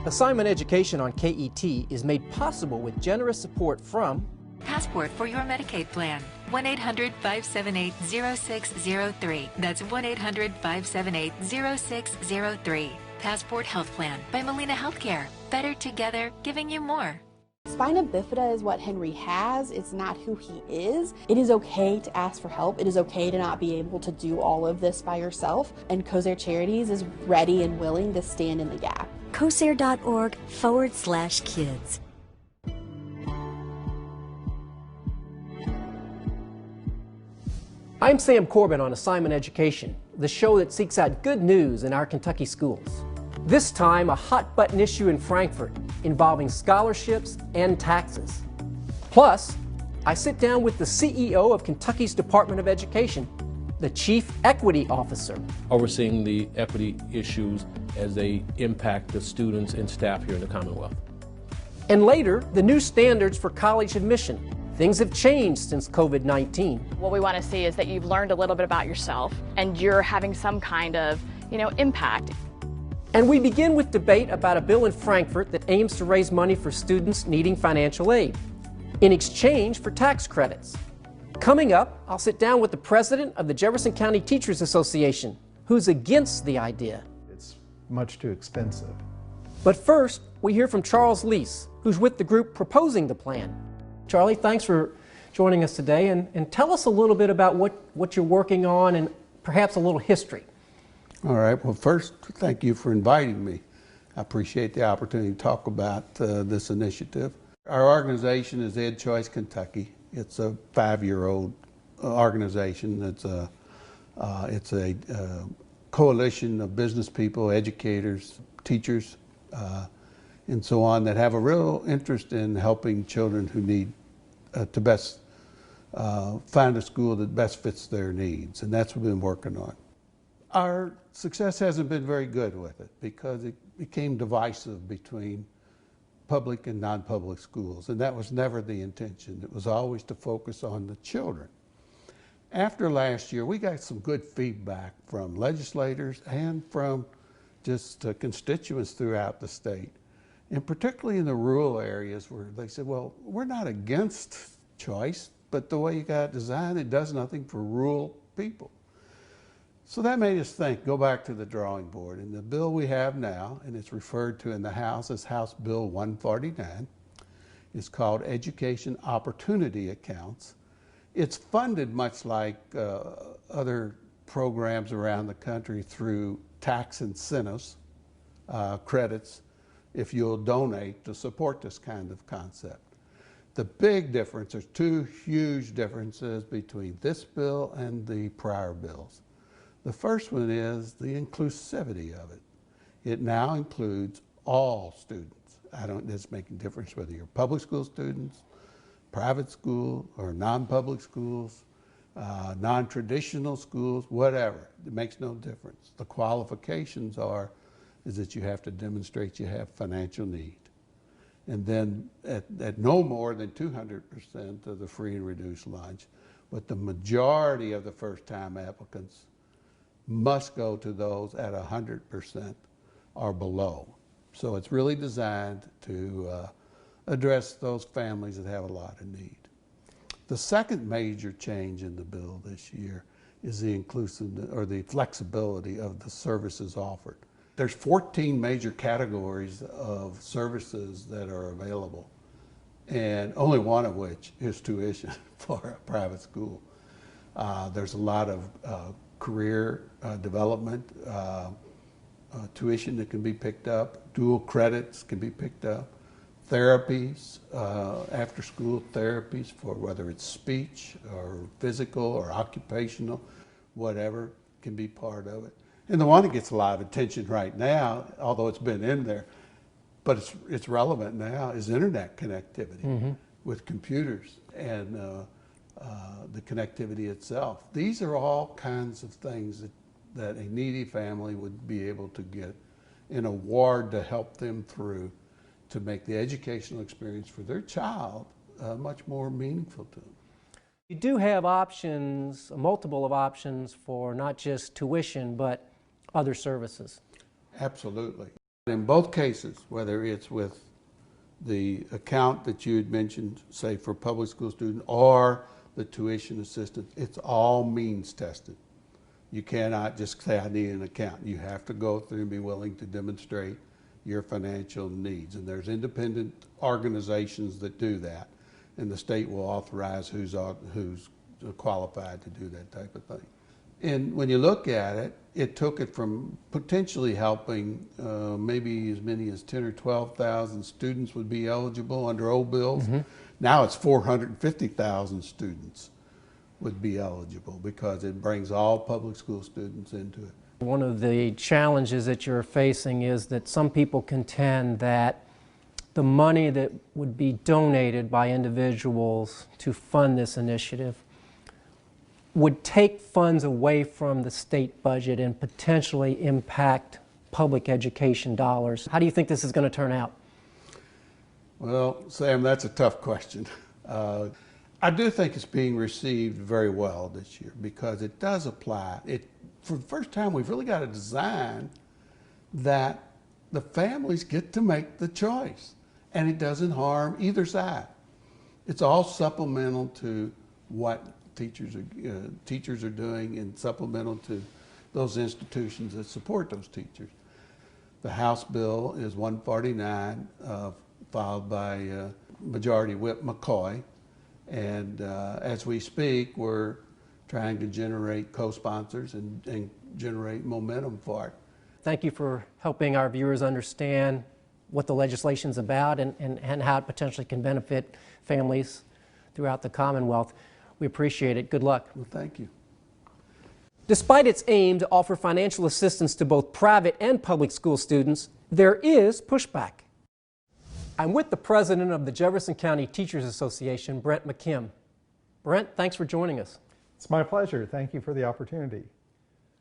Assignment education on KET is made possible with generous support from Passport for your Medicaid plan. 1-800-578-0603. That's 1-800-578-0603. Passport Health Plan by Molina Healthcare. Better together, giving you more. Spina bifida is what Henry has. It's not who he is. It is okay to ask for help. It is okay to not be able to do all of this by yourself. And COSAIR Charities is ready and willing to stand in the gap. COSAIR.org/kids. I'm Sam Corbin on Assignment Education, the show that seeks out good news in our Kentucky schools. This time, a hot-button issue in Frankfort involving scholarships and taxes. Plus, I sit down with the CEO of Kentucky's Department of Education, the Chief Equity Officer. Overseeing the equity issues as they impact the students and staff here in the Commonwealth. And later, the new standards for college admission. Things have changed since COVID-19. What we want to see is that you've learned a little bit about yourself and you're having some kind of, impact. And we begin with debate about a bill in Frankfort that aims to raise money for students needing financial aid in exchange for tax credits. Coming up, I'll sit down with the president of the Jefferson County Teachers Association, who's against the idea. It's much too expensive. But first, we hear from Charles Lease, who's with the group proposing the plan. Charlie, thanks for joining us today, and tell us a little bit about what you're working on and perhaps a little history. All right. Well, first, thank you for inviting me. I appreciate the opportunity to talk about this initiative. Our organization is Ed Choice Kentucky. It's a 5-year-old organization. It's a coalition of business people, educators, teachers, and so on that have a real interest in helping children who need to best find a school that best fits their needs, and that's what we've been working on. Our success hasn't been very good with it because it became divisive between public and non-public schools, and that was never the intention. It was always to focus on the children. After last year, we got some good feedback from legislators and from just constituents throughout the state, and particularly in the rural areas where they said, well, we're not against choice, but the way you got it designed, it does nothing for rural people. So that made us think, go back to the drawing board. And the bill we have now, and it's referred to in the House as House Bill 149, is called Education Opportunity Accounts. It's funded much like other programs around the country through tax incentives, credits, if you'll donate to support this kind of concept. The big difference, there's two huge differences between this bill and the prior bills. The first one is the inclusivity of it. It now includes all students. It doesn't make a difference whether you're public school students, private school, or non-public schools, non-traditional schools, whatever. It makes no difference. The qualifications is that you have to demonstrate you have financial need. And then at no more than 200% of the free and reduced lunch, but the majority of the first-time applicants must go to those at 100% or below. So it's really designed to address those families that have a lot of need. The second major change in the bill this year is the inclusiveness or the flexibility of the services offered. There's 14 major categories of services that are available, and only one of which is tuition for a private school. There's a lot of career development, tuition that can be picked up, dual credits can be picked up, therapies, after school therapies for whether it's speech or physical or occupational, whatever can be part of it. And the one that gets a lot of attention right now, although it's been in there, but it's relevant now, is internet connectivity with computers and the connectivity itself. These are all kinds of things that a needy family would be able to get an award to help them through to make the educational experience for their child much more meaningful to them. You do have options, multiple of options for not just tuition, but other services. Absolutely. In both cases, whether it's with the account that you had mentioned, say for public school student, or the tuition assistance, it's all means tested. You cannot just say, I need an account. You have to go through and be willing to demonstrate your financial needs. And there's independent organizations that do that. And the state will authorize who's qualified to do that type of thing. And when you look at it, it took it from potentially helping maybe as many as 10 or 12,000 students would be eligible under old bills. Mm-hmm. Now it's 450,000 students would be eligible because it brings all public school students into it. One of the challenges that you're facing is that some people contend that the money that would be donated by individuals to fund this initiative would take funds away from the state budget and potentially impact public education dollars. How do you think this is going to turn out? Well, Sam, that's a tough question. I do think it's being received very well this year because it does apply. For the first time, we've really got a design that the families get to make the choice, and it doesn't harm either side. It's all supplemental to what teachers are doing and supplemental to those institutions that support those teachers. The House bill is 149, filed by Majority Whip McCoy, and as we speak, we're trying to generate co-sponsors and generate momentum for it. Thank you for helping our viewers understand what the legislation's about and how it potentially can benefit families throughout the Commonwealth. We appreciate it. Good luck. Well, thank you. Despite its aim to offer financial assistance to both private and public school students, there is pushback. I'm with the president of the Jefferson County Teachers Association, Brent McKim. Brent, thanks for joining us. It's my pleasure. Thank you for the opportunity.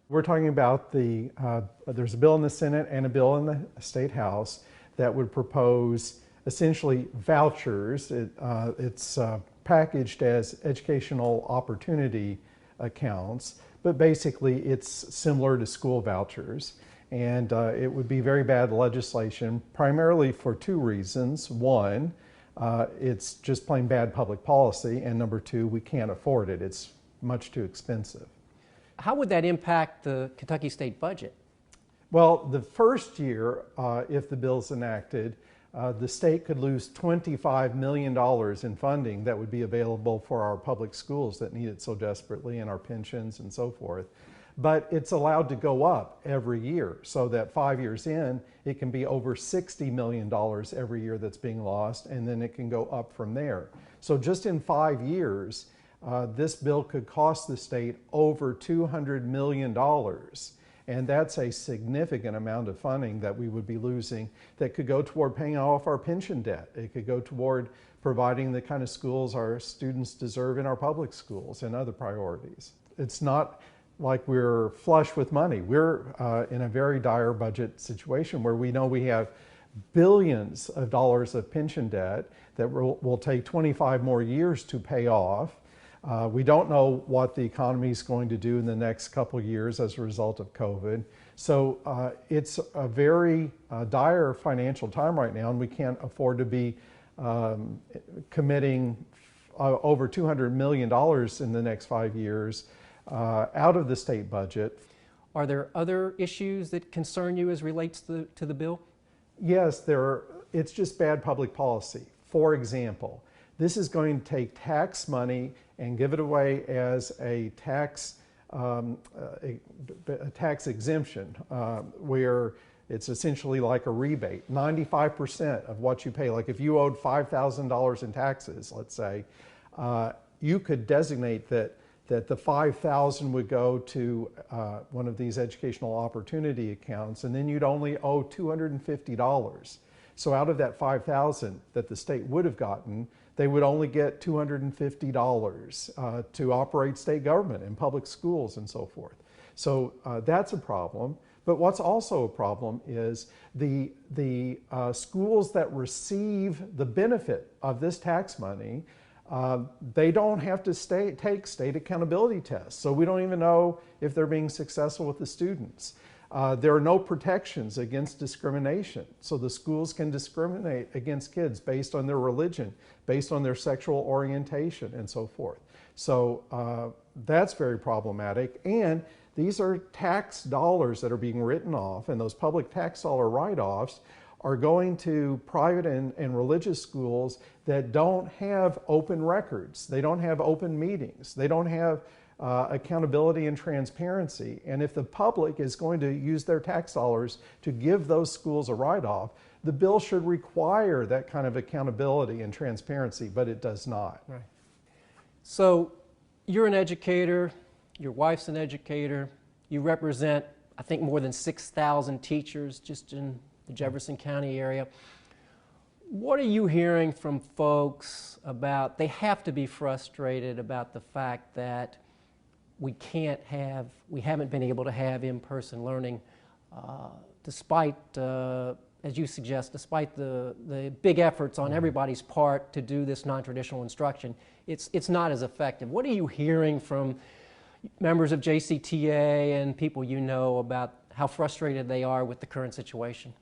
We're talking about there's a bill in the Senate and a bill in the State House that would propose essentially vouchers. It's packaged as educational opportunity accounts, but basically it's similar to school vouchers. And it would be very bad legislation, primarily for two reasons. One, it's just plain bad public policy, and number two, we can't afford it. It's much too expensive. How would that impact the Kentucky state budget? Well, the first year, if the bill's enacted, the state could lose $25 million in funding that would be available for our public schools that need it so desperately, and our pensions and so forth. But it's allowed to go up every year, so that 5 years in, it can be over $60 million every year that's being lost, and then it can go up from there. So just in 5 years, this bill could cost the state over $200 million. And that's a significant amount of funding that we would be losing that could go toward paying off our pension debt. It could go toward providing the kind of schools our students deserve in our public schools and other priorities. It's not like we're flush with money. We're in a very dire budget situation where we know we have billions of dollars of pension debt that will take 25 more years to pay off. We don't know what the economy is going to do in the next couple of years as a result of COVID. So it's a very dire financial time right now, and we can't afford to be committing over $200 million in the next 5 years out of the state budget. Are there other issues that concern you as relates to the bill? Yes, it's just bad public policy. For example, this is going to take tax money and give it away as a tax exemption, where it's essentially like a rebate. 95% of what you pay, like if you owed $5,000 in taxes, let's say, you could designate that the $5,000 would go to one of these educational opportunity accounts, and then you'd only owe $250. So out of that $5,000 that the state would have gotten, they would only get $250 to operate state government and public schools and so forth. So that's a problem. But what's also a problem is the schools that receive the benefit of this tax money, they don't have to take state accountability tests. So we don't even know if they're being successful with the students. There are no protections against discrimination. So the schools can discriminate against kids based on their religion, based on their sexual orientation, and so forth. So that's very problematic. And these are tax dollars that are being written off, and those public tax dollar write-offs are going to private and religious schools that don't have open records. They don't have open meetings. They don't have accountability and transparency. And if the public is going to use their tax dollars to give those schools a write-off, the bill should require that kind of accountability and transparency, but it does not. Right. So you're an educator, your wife's an educator, you represent, I think, more than 6,000 teachers just in the Jefferson County area. What are you hearing from folks about, they have to be frustrated about the fact that we haven't been able to have in-person learning despite, as you suggest, despite the big efforts on everybody's part to do this non-traditional instruction, it's not as effective. What are you hearing from members of JCTA and people you know about how frustrated they are with the current situation?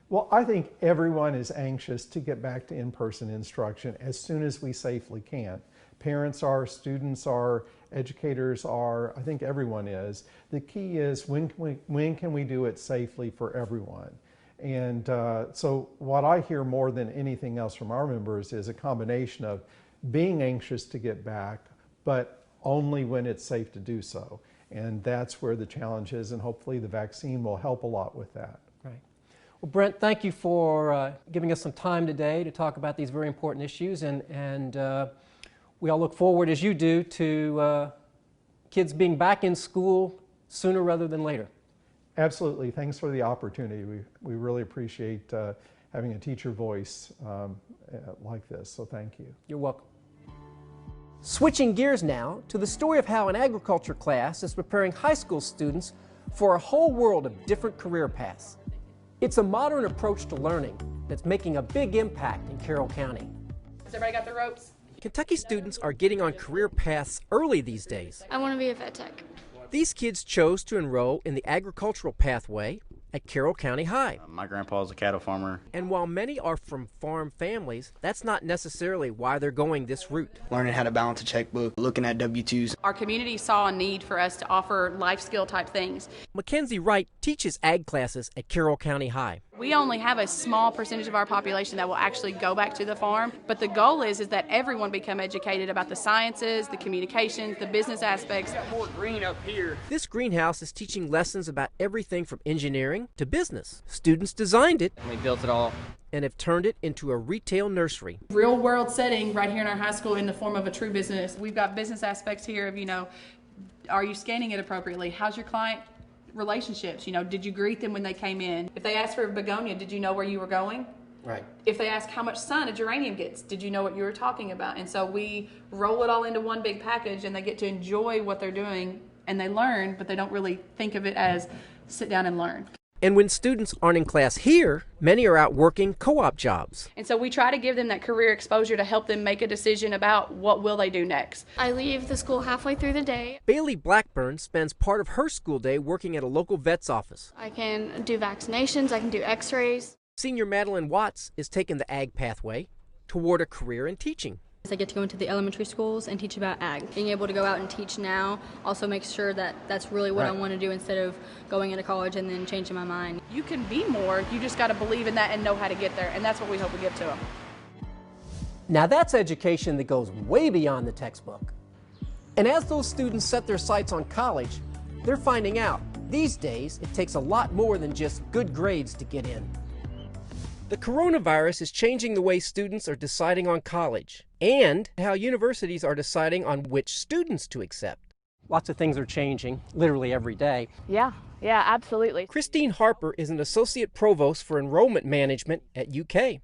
Well, I think everyone is anxious to get back to in-person instruction as soon as we safely can. Parents are, students are, educators are, I think everyone is. The key is when can we do it safely for everyone? And so what I hear more than anything else from our members is a combination of being anxious to get back, but only when it's safe to do so. And that's where the challenge is, and hopefully the vaccine will help a lot with that. Right. Well, Brent, thank you for giving us some time today to talk about these very important issues, and we all look forward, as you do, to kids being back in school sooner rather than later. Absolutely. Thanks for the opportunity. We really appreciate having a teacher voice like this, so thank you. You're welcome. Switching gears now to the story of how an agriculture class is preparing high school students for a whole world of different career paths. It's a modern approach to learning that's making a big impact in Carroll County. Has everybody got the ropes? Kentucky students are getting on career paths early these days. I want to be a vet tech. These kids chose to enroll in the agricultural pathway at Carroll County High. My grandpa's a cattle farmer. And while many are from farm families, that's not necessarily why they're going this route. Learning how to balance a checkbook, looking at W-2s. Our community saw a need for us to offer life skill type things. Mackenzie Wright teaches ag classes at Carroll County High. We only have a small percentage of our population that will actually go back to the farm, but the goal is that everyone become educated about the sciences, the communications, the business aspects. Got more green up here. This greenhouse is teaching lessons about everything from engineering to business. Students designed it. We built it all. And have turned it into a retail nursery. Real world setting right here in our high school in the form of a true business. We've got business aspects here of, are you scanning it appropriately? How's your client relationships? Did you greet them when they came in? If they asked for a begonia, did you know where you were going? Right. If they ask how much sun a geranium gets, did you know what you were talking about? And so we roll it all into one big package, and they get to enjoy what they're doing, and they learn, but they don't really think of it as sit down and learn. And when students aren't in class here, many are out working co-op jobs. And so we try to give them that career exposure to help them make a decision about what will they do next. I leave the school halfway through the day. Bailey Blackburn spends part of her school day working at a local vet's office. I can do vaccinations, I can do x-rays. Senior Madeline Watts is taking the ag pathway toward a career in teaching. I get to go into the elementary schools and teach about ag. Being able to go out and teach now also makes sure that that's really what I want to do instead of going into college and then changing my mind. You can be more, you just got to believe in that and know how to get there, and that's what we hope we give to them. Now that's education that goes way beyond the textbook. And as those students set their sights on college, they're finding out these days it takes a lot more than just good grades to get in. The coronavirus is changing the way students are deciding on college and how universities are deciding on which students to accept. Lots of things are changing, literally every day. Yeah, absolutely. Christine Harper is an associate provost for enrollment management at UK.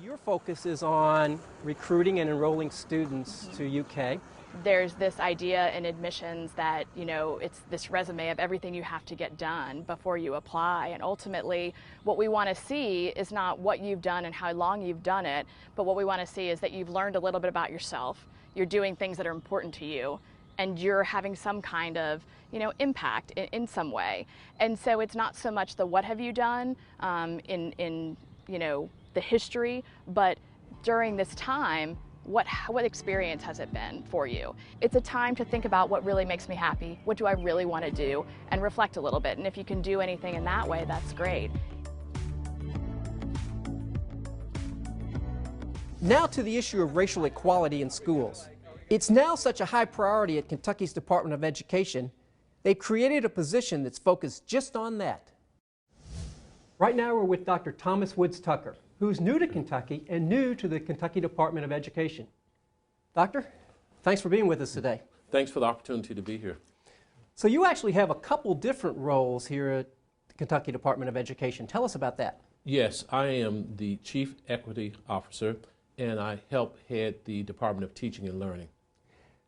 Your focus is on recruiting and enrolling students to UK. There's this idea in admissions that, it's this resume of everything you have to get done before you apply. And ultimately, what we want to see is not what you've done and how long you've done it, but what we want to see is that you've learned a little bit about yourself. You're doing things that are important to you. and you're having some kind of, impact in some way. And so it's not so much the what have you done in the history, but during this time, what experience has it been for you? It's a time to think about what really makes me happy, what do I really want to do, and reflect a little bit. And if you can do anything in that way, that's great. Now to the issue of racial equality in schools. It's now such a high priority at Kentucky's Department of Education, they've created a position that's focused just on that. Right now we're with Dr. Thomas Woods Tucker, who's new to Kentucky and new to the Kentucky Department of Education. Doctor, thanks for being with us today. Thanks for the opportunity to be here. So you actually have a couple different roles here at the Kentucky Department of Education. Tell us about that. Yes, I am the Chief Equity Officer, and I help head the Department of Teaching and Learning.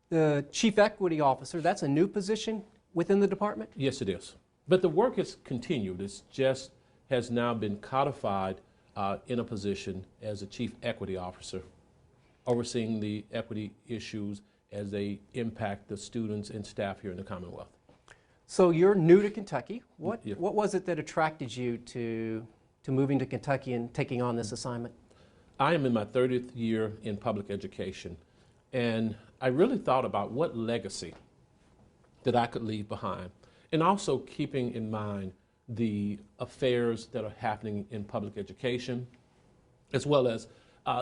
The Chief Equity Officer, that's a new position within the department? Yes, it is. But the work has continued. It's just has now been codified in a position as a Chief Equity Officer, overseeing the equity issues as they impact the students and staff here in the Commonwealth. So you're new to Kentucky. What was it that attracted you to moving to Kentucky and taking on this assignment? I am in my 30th year in public education, and I really thought about what legacy that I could leave behind, and also keeping in mind the affairs that are happening in public education, as well as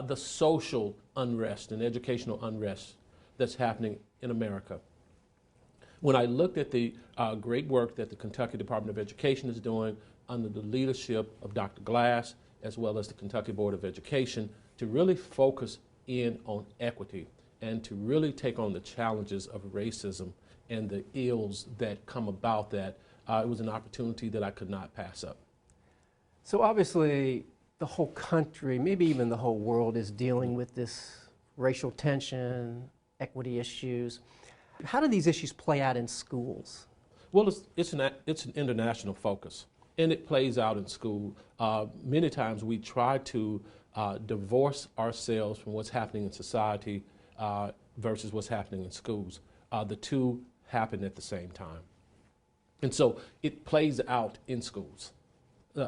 the social unrest and educational unrest that's happening in America. When I looked at the great work that the Kentucky Department of Education is doing under the leadership of Dr. Glass, as well as the Kentucky Board of Education, to really focus in on equity and to really take on the challenges of racism and the ills that come about that, it was an opportunity that I could not pass up. So obviously the whole country, maybe even the whole world, is dealing with this racial tension, equity issues. How do these issues play out in schools? Well, it's an international focus, and it plays out in school. Many times we try to divorce ourselves from what's happening in society versus what's happening in schools. The two happen at the same time. And so it plays out in schools.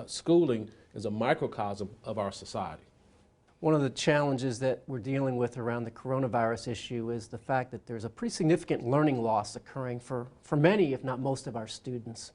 Schooling is a microcosm of our society. One of the challenges that we're dealing with around the coronavirus issue is the fact that there's a pretty significant learning loss occurring for many, if not most, of our students.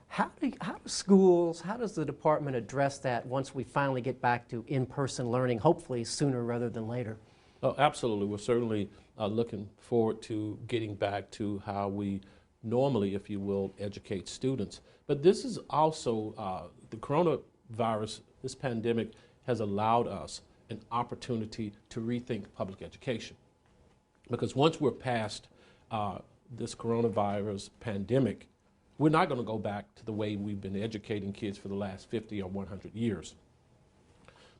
How do schools, how does the department address that once we finally get back to in-person learning, hopefully sooner rather than later? Oh, absolutely. We're certainly looking forward to getting back to how we normally, if you will, educate students. But this is also, the coronavirus, this pandemic, has allowed us an opportunity to rethink public education. Because once we're past this coronavirus pandemic, we're not going to go back to the way we've been educating kids for the last 50 or 100 years.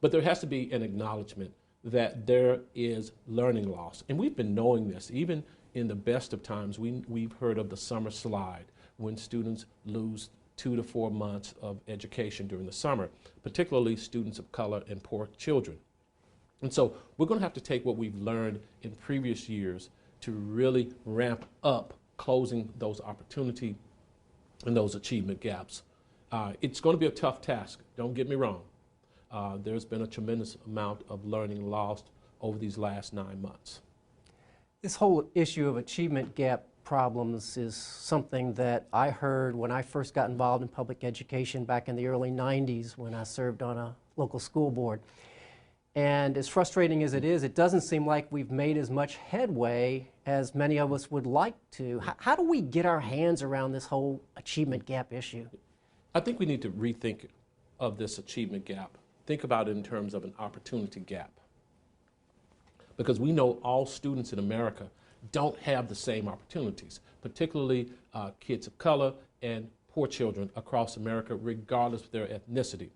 But there has to be an acknowledgement that there is learning loss. And we've been knowing this. Even in the best of times, we've heard of the summer slide, when students lose 2 to 4 months of education during the summer, particularly students of color and poor children. And so we're going to have to take what we've learned in previous years to really ramp up closing those opportunity and those achievement gaps. It's going to be a tough task, don't get me wrong. There's been a tremendous amount of learning lost over these last 9 months. This whole issue of achievement gap problems is something that I heard when I first got involved in public education back in the early 90s when I served on a local school board. And as frustrating as it is, it doesn't seem like we've made as much headway as many of us would like to. How do we get our hands around this whole achievement gap issue? I think we need to rethink of this achievement gap. Think about it in terms of an opportunity gap. Because we know all students in America don't have the same opportunities, particularly kids of color and poor children across America, regardless of their ethnicity.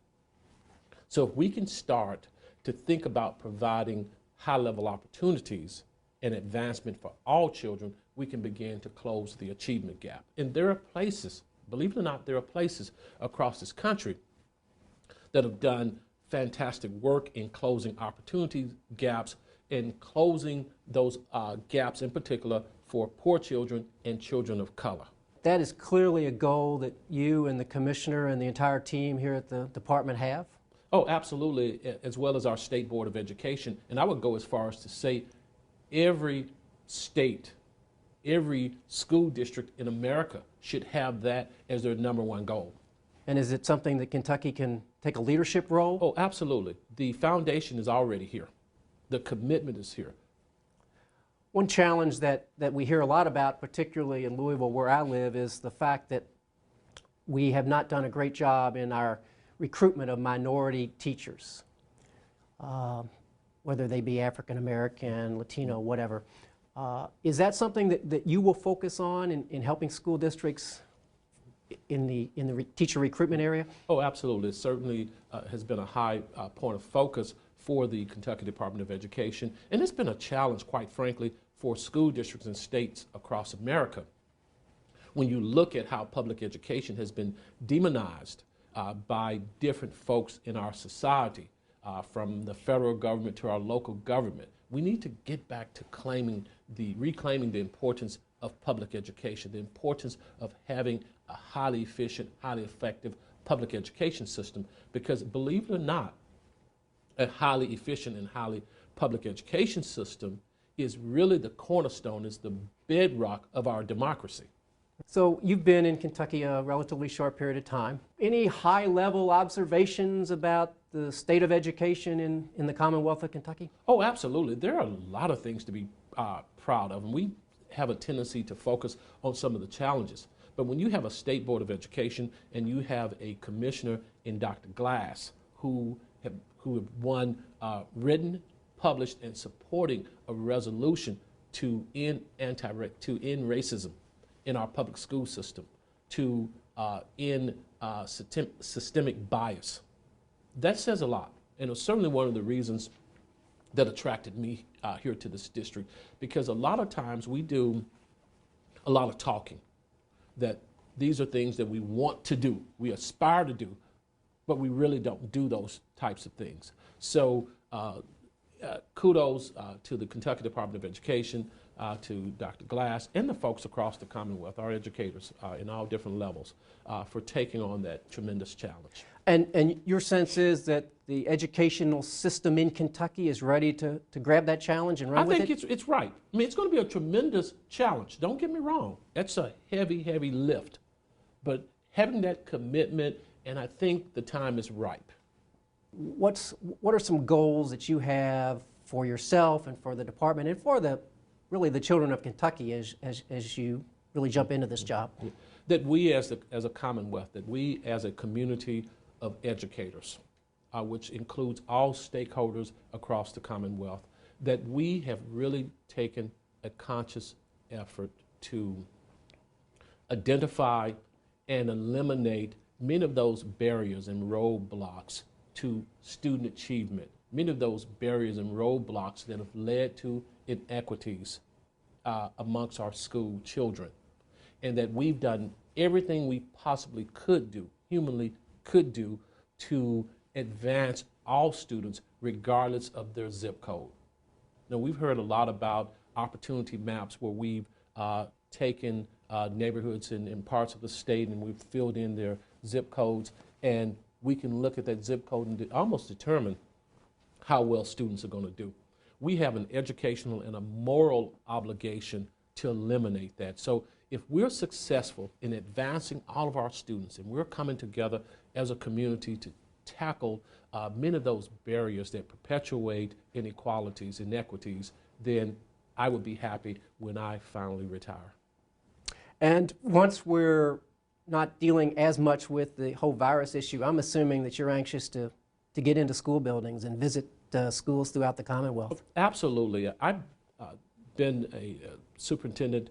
So if we can start to think about providing high-level opportunities and advancement for all children, we can begin to close the achievement gap. And there are places, believe it or not, there are places across this country that have done fantastic work in closing opportunity gaps and closing those gaps in particular for poor children and children of color. That is clearly a goal that you and the commissioner and the entire team here at the department have. Oh, absolutely, as well as our State Board of Education. And I would go as far as to say every state, every school district in America should have that as their #1 goal. And is it something that Kentucky can take a leadership role? Oh, absolutely. The foundation is already here. The commitment is here. One challenge that we hear a lot about, particularly in Louisville where I live, is the fact that we have not done a great job in our recruitment of minority teachers, whether they be African American, Latino, whatever. Is that something that you will focus on in helping school districts in the teacher recruitment area? Oh, absolutely. It certainly has been a high point of focus for the Kentucky Department of Education, and it's been a challenge, quite frankly, for school districts and states across America. When you look at how public education has been demonized by different folks in our society, from the federal government to our local government, we need to get back to reclaiming the importance of public education, the importance of having a highly efficient, highly effective public education system, because believe it or not, a highly efficient and highly public education system is really the cornerstone, is the bedrock of our democracy. So you've been in Kentucky a relatively short period of time. Any high-level observations about the state of education in the Commonwealth of Kentucky? Oh, absolutely. There are a lot of things to be proud of, and we have a tendency to focus on some of the challenges. But when you have a State Board of Education and you have a commissioner in Dr. Glass who have written, published, and supporting a resolution to end racism in our public school system, to end systemic bias. That says a lot, and it was certainly one of the reasons that attracted me here to this district, because a lot of times we do a lot of talking, that these are things that we want to do, we aspire to do, but we really don't do those types of things. So kudos to the Kentucky Department of Education, to Dr. Glass, and the folks across the Commonwealth, our educators in all different levels, for taking on that tremendous challenge. And your sense is that the educational system in Kentucky is ready to grab that challenge and run with it? I think it's right. I mean, it's going to be a tremendous challenge. Don't get me wrong. That's a heavy, heavy lift. But having that commitment, and I think the time is ripe. What are some goals that you have for yourself and for the department and for really the children of Kentucky as you really jump into this job? That we as a Commonwealth, that we as a community of educators, which includes all stakeholders across the Commonwealth, that we have really taken a conscious effort to identify and eliminate many of those barriers and roadblocks to student achievement, many of those barriers and roadblocks that have led to inequities amongst our school children, and that we've done everything we possibly could do, humanly could do, to advance all students regardless of their zip code. Now, we've heard a lot about opportunity maps where we've taken neighborhoods in parts of the state and we've filled in their zip codes, and we can look at that zip code and almost determine how well students are going to do. We have an educational and a moral obligation to eliminate that. So if we're successful in advancing all of our students and we're coming together as a community to tackle many of those barriers that perpetuate inequalities, inequities, then I would be happy when I finally retire. And once we're not dealing as much with the whole virus issue, I'm assuming that you're anxious to get into school buildings and visit schools throughout the Commonwealth. Absolutely. I've been a superintendent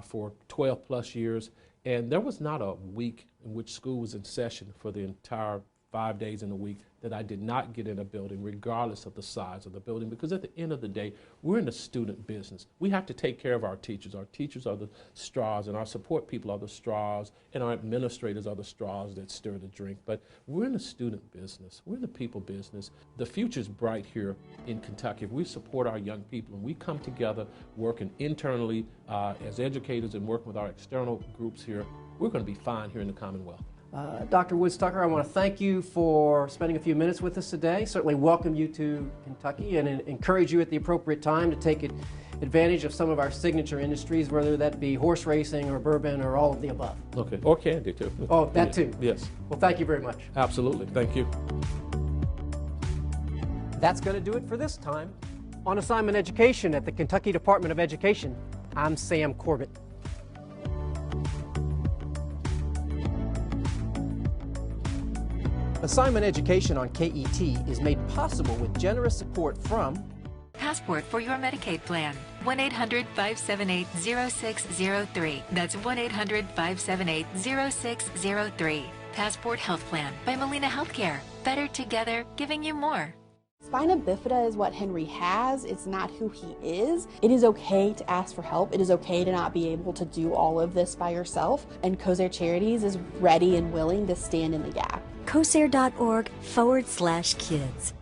for 12 plus years, and there was not a week in which school was in session for the entire 5 days in a week that I did not get in a building, regardless of the size of the building, because at the end of the day, we're in the student business. We have to take care of our teachers. Our teachers are the straws, and our support people are the straws, and our administrators are the straws that stir the drink. But we're in the student business. We're in the people business. The future's bright here in Kentucky. If we support our young people and we come together working internally as educators and working with our external groups here, we're going to be fine here in the Commonwealth. Dr. Woods-Tucker, I want to thank you for spending a few minutes with us today. Certainly welcome you to Kentucky and encourage you at the appropriate time to take advantage of some of our signature industries, whether that be horse racing or bourbon or all of the above. Okay, or candy too. Oh, that too. Yes. Well, thank you very much. Absolutely, thank you. That's going to do it for this time. On Assignment Education at the Kentucky Department of Education, I'm Sam Corbett. Assignment Education on KET is made possible with generous support from Passport for your Medicaid plan. 1-800-578-0603. That's 1-800-578-0603. Passport Health Plan by Molina Healthcare. Better together, giving you more. Spina bifida is what Henry has. It's not who he is. It is okay to ask for help. It is okay to not be able to do all of this by yourself. And Kosair Charities is ready and willing to stand in the gap. Kosair.org/kids.